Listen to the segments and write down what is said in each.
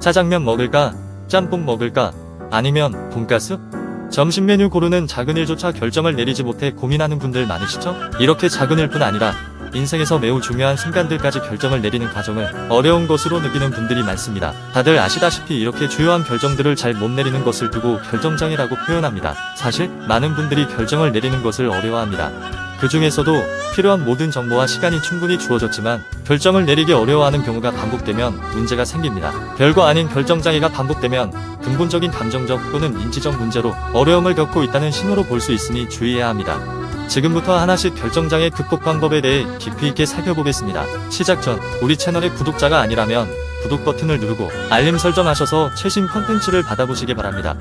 짜장면 먹을까? 짬뽕 먹을까? 아니면 돈가스? 점심 메뉴 고르는 작은 일조차 결정을 내리지 못해 고민하는 분들 많으시죠? 이렇게 작은 일뿐 아니라 인생에서 매우 중요한 순간들까지 결정을 내리는 과정을 어려운 것으로 느끼는 분들이 많습니다. 다들 아시다시피 이렇게 주요한 결정들을 잘 못 내리는 것을 두고 결정장애라고 표현합니다. 사실 많은 분들이 결정을 내리는 것을 어려워합니다. 그 중에서도 필요한 모든 정보와 시간이 충분히 주어졌지만 결정을 내리기 어려워하는 경우가 반복되면 문제가 생깁니다. 별거 아닌 결정장애가 반복되면 근본적인 감정적 또는 인지적 문제로 어려움을 겪고 있다는 신호로 볼 수 있으니 주의해야 합니다. 지금부터 하나씩 결정장애 극복 방법에 대해 깊이 있게 살펴보겠습니다. 시작 전 우리 채널의 구독자가 아니라면 구독 버튼을 누르고 알림 설정하셔서 최신 컨텐츠를 받아보시기 바랍니다.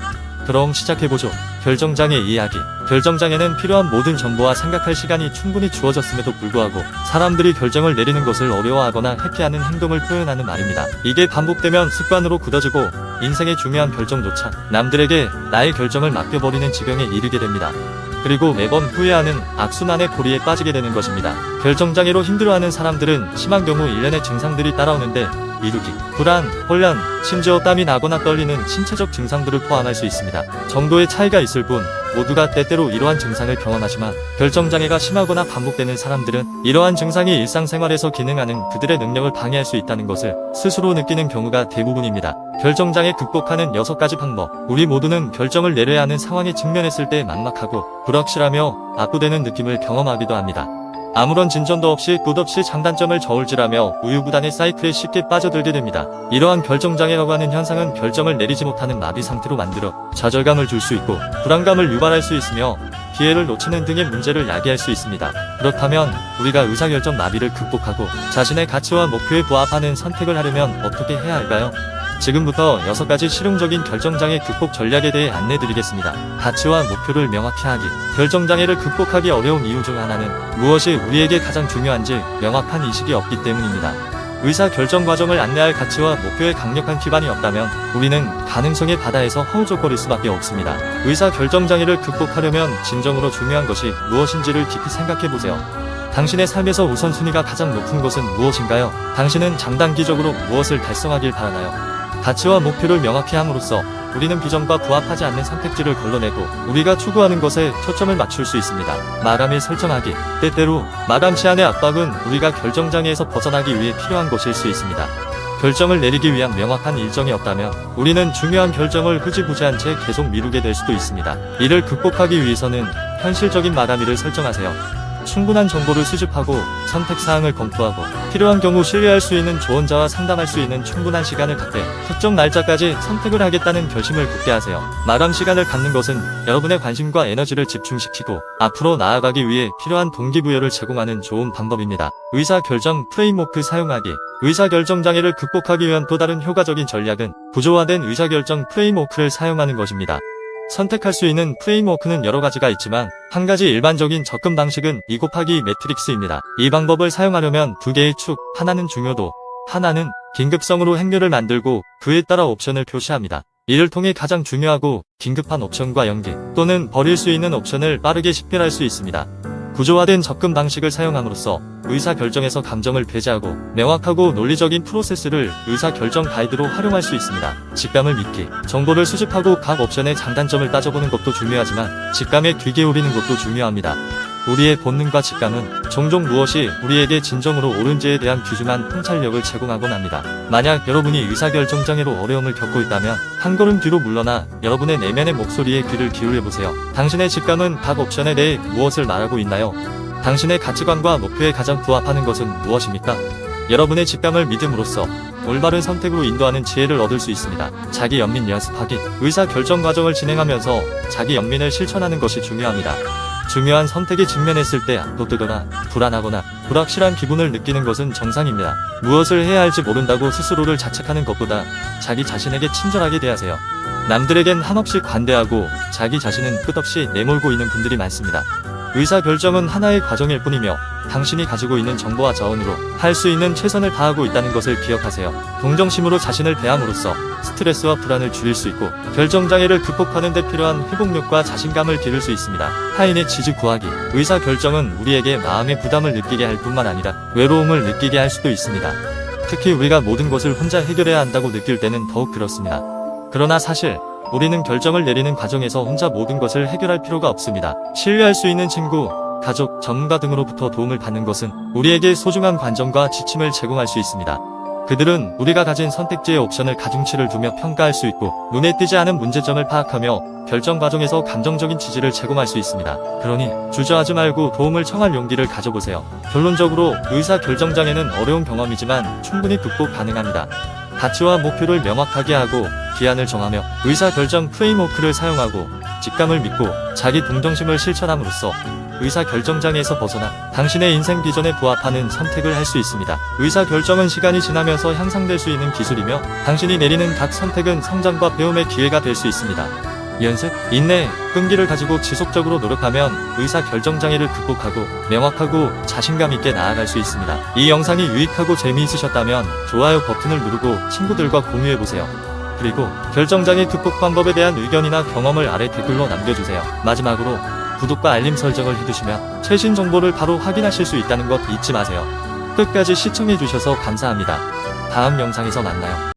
그럼 시작해보죠. 결정장애 이야기. 결정장애는 필요한 모든 정보와 생각할 시간이 충분히 주어졌음에도 불구하고 사람들이 결정을 내리는 것을 어려워하거나 회피하는 행동을 표현하는 말입니다. 이게 반복되면 습관으로 굳어지고 인생의 중요한 결정조차 남들에게 나의 결정을 맡겨버리는 지경에 이르게 됩니다. 그리고 매번 후회하는 악순환의 고리에 빠지게 되는 것입니다. 결정장애로 힘들어하는 사람들은 심한 경우 일련의 증상들이 따라오는데 미루기, 불안, 혼란, 심지어 땀이 나거나 떨리는 신체적 증상들을 포함할 수 있습니다. 정도의 차이가 있을 뿐 모두가 때때로 이러한 증상을 경험하지만 결정장애가 심하거나 반복되는 사람들은 이러한 증상이 일상생활에서 기능하는 그들의 능력을 방해할 수 있다는 것을 스스로 느끼는 경우가 대부분입니다. 결정장애 극복하는 6가지 방법. 우리 모두는 결정을 내려야 하는 상황에 직면했을 때 막막하고 불확실하며 압도되는 느낌을 경험하기도 합니다. 아무런 진전도 없이 끝없이 장단점을 저울질하며 우유부단의 사이클에 쉽게 빠져들게 됩니다. 이러한 결정장애라고 하는 현상은 결정을 내리지 못하는 마비 상태로 만들어 좌절감을 줄 수 있고 불안감을 유발할 수 있으며 기회를 놓치는 등의 문제를 야기할 수 있습니다. 그렇다면 우리가 의사결정 마비를 극복하고 자신의 가치와 목표에 부합하는 선택을 하려면 어떻게 해야 할까요? 지금부터 6가지 실용적인 결정장애 극복 전략에 대해 안내드리겠습니다. 가치와 목표를 명확히 하기. 결정장애를 극복하기 어려운 이유 중 하나는 무엇이 우리에게 가장 중요한지 명확한 인식이 없기 때문입니다. 의사결정 과정을 안내할 가치와 목표에 강력한 기반이 없다면 우리는 가능성의 바다에서 허우적거릴 수밖에 없습니다. 의사결정장애를 극복하려면 진정으로 중요한 것이 무엇인지를 깊이 생각해보세요. 당신의 삶에서 우선순위가 가장 높은 것은 무엇인가요? 당신은 장단기적으로 무엇을 달성하길 바라나요? 가치와 목표를 명확히 함으로써 우리는 비전과 부합하지 않는 선택지를 걸러내고 우리가 추구하는 것에 초점을 맞출 수 있습니다. 마감일 설정하기. 때때로 마감 시한의 압박은 우리가 결정장애에서 벗어나기 위해 필요한 것일 수 있습니다. 결정을 내리기 위한 명확한 일정이 없다면 우리는 중요한 결정을 흐지부지한 채 계속 미루게 될 수도 있습니다. 이를 극복하기 위해서는 현실적인 마감일을 설정하세요. 충분한 정보를 수집하고 선택사항을 검토하고 필요한 경우 신뢰할 수 있는 조언자와 상담할 수 있는 충분한 시간을 갖되 특정 날짜까지 선택을 하겠다는 결심을 굳게 하세요. 마감 시간을 갖는 것은 여러분의 관심과 에너지를 집중시키고 앞으로 나아가기 위해 필요한 동기부여를 제공하는 좋은 방법입니다. 의사결정 프레임워크 사용하기. 의사결정장애를 극복하기 위한 또 다른 효과적인 전략은 구조화된 의사결정 프레임워크를 사용하는 것입니다. 선택할 수 있는 프레임워크는 여러 가지가 있지만 한 가지 일반적인 접근 방식은 2 매트릭스입니다. 이 방법을 사용하려면 2개의 축, 하나는 중요도, 하나는 긴급성으로 행렬을 만들고 그에 따라 옵션을 표시합니다. 이를 통해 가장 중요하고 긴급한 옵션과 연계 또는 버릴 수 있는 옵션을 빠르게 식별할 수 있습니다. 구조화된 접근 방식을 사용함으로써 의사결정에서 감정을 배제하고 명확하고 논리적인 프로세스를 의사결정 가이드로 활용할 수 있습니다. 직감을 믿기. 정보를 수집하고 각 옵션의 장단점을 따져보는 것도 중요하지만 직감에 귀 기울이는 것도 중요합니다. 우리의 본능과 직감은 종종 무엇이 우리에게 진정으로 옳은지에 대한 귀중한 통찰력을 제공하곤 합니다. 만약 여러분이 의사결정장애로 어려움을 겪고 있다면 한 걸음 뒤로 물러나 여러분의 내면의 목소리에 귀를 기울여보세요. 당신의 직감은 각 옵션에 대해 무엇을 말하고 있나요? 당신의 가치관과 목표에 가장 부합하는 것은 무엇입니까? 여러분의 직감을 믿음으로써 올바른 선택으로 인도하는 지혜를 얻을 수 있습니다. 자기 연민 연습하기. 의사결정 과정을 진행하면서 자기 연민을 실천하는 것이 중요합니다. 중요한 선택에 직면했을 때 압도되거나 불안하거나 불확실한 기분을 느끼는 것은 정상입니다. 무엇을 해야 할지 모른다고 스스로를 자책하는 것보다 자기 자신에게 친절하게 대하세요. 남들에겐 한없이 관대하고 자기 자신은 끝없이 내몰고 있는 분들이 많습니다. 의사결정은 하나의 과정일 뿐이며 당신이 가지고 있는 정보와 자원으로 할 수 있는 최선을 다하고 있다는 것을 기억하세요. 동정심으로 자신을 대함으로써 스트레스와 불안을 줄일 수 있고 결정장애를 극복하는 데 필요한 회복력과 자신감을 기를 수 있습니다. 타인의 지지 구하기. 의사결정은 우리에게 마음의 부담을 느끼게 할 뿐만 아니라 외로움을 느끼게 할 수도 있습니다. 특히 우리가 모든 것을 혼자 해결해야 한다고 느낄 때는 더욱 그렇습니다. 그러나 사실 우리는 결정을 내리는 과정에서 혼자 모든 것을 해결할 필요가 없습니다. 신뢰할 수 있는 친구, 가족, 전문가 등으로부터 도움을 받는 것은 우리에게 소중한 관점과 지침을 제공할 수 있습니다. 그들은 우리가 가진 선택지의 옵션을 가중치를 두며 평가할 수 있고 눈에 띄지 않은 문제점을 파악하며 결정 과정에서 감정적인 지지를 제공할 수 있습니다. 그러니 주저하지 말고 도움을 청할 용기를 가져보세요. 결론적으로 의사 결정장애는 어려운 경험이지만 충분히 극복 가능합니다. 가치와 목표를 명확하게 하고 기한을 정하며 의사결정 프레임워크를 사용하고 직감을 믿고 자기 동정심을 실천함으로써 의사결정장애에서 벗어나 당신의 인생 비전에 부합하는 선택을 할 수 있습니다. 의사결정은 시간이 지나면서 향상될 수 있는 기술이며 당신이 내리는 각 선택은 성장과 배움의 기회가 될 수 있습니다. 연습, 인내, 끈기를 가지고 지속적으로 노력하면 의사결정장애를 극복하고 명확하고 자신감 있게 나아갈 수 있습니다. 이 영상이 유익하고 재미있으셨다면 좋아요 버튼을 누르고 친구들과 공유해보세요. 그리고 결정장애 극복 방법에 대한 의견이나 경험을 아래 댓글로 남겨주세요. 마지막으로 구독과 알림 설정을 해두시면 최신 정보를 바로 확인하실 수 있다는 것 잊지 마세요. 끝까지 시청해주셔서 감사합니다. 다음 영상에서 만나요.